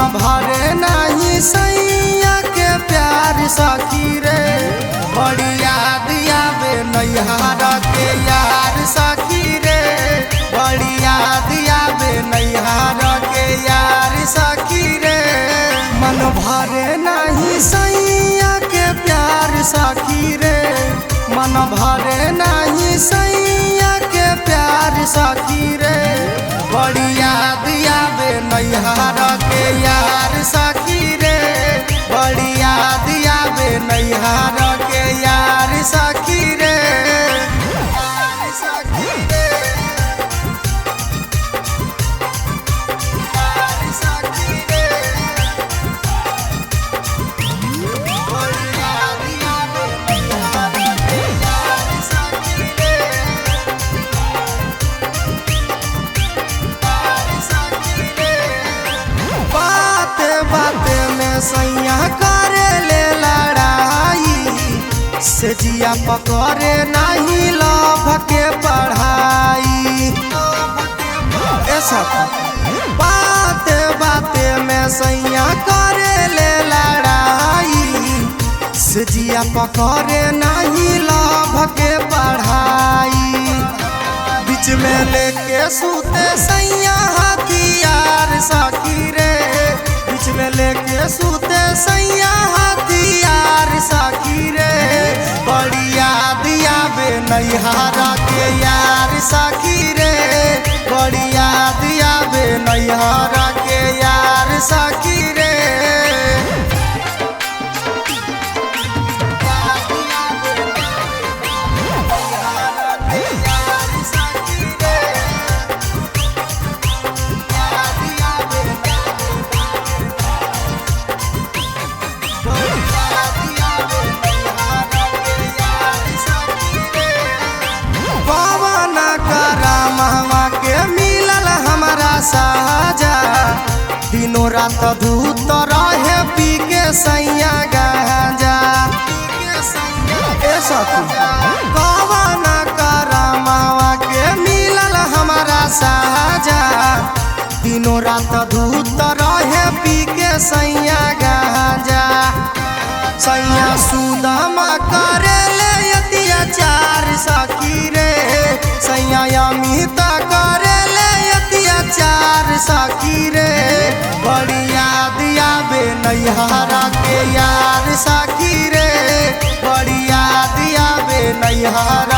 भरे नहीं सैया के प्यार सखी रे। बड़ी याद आवे नैहर के यार सखी रे। बड़ी याद आवे नैहर के यार सखी रे। मन भरे नहीं सैया के प्यार सखी रे। मन भरे नहीं सैया के प्यार सखी रे। बड़ी याद आवे नैहर के यार सखी रे। बड़ी याद आवे नैहर के यार सखी रे। बाते में सैया करे ले लड़ाई से जिया पकड़े नहीं लभ के पढ़ाई। ऐसा बाते बाते में सैया करे ले लड़ाई से जिया पकड़े नहीं लभ के पढ़ाई। बीच में लेके सूते सैया हथियार सखी रे। बीच में लेके सूते सैया हथियार सखी रे। बड़ी याद आवे नैहर के यार सखी रे। बड़ी याद आवे नैहर के यार सखी रे। साजा दिनों रात धूत रहे पी के सैया गांजा। कवन करमावा के मिलल हमारा साजा। दिनों रात धूत रहे पी के सैया गांजा। सैया सुदामा करे ले अत्याचार सखी रे। सैया अमित करे ले अत्याचार सखी रे। बड़ी याद आवे नैहर के यार सखी रे। बड़ी याद आवे नैहर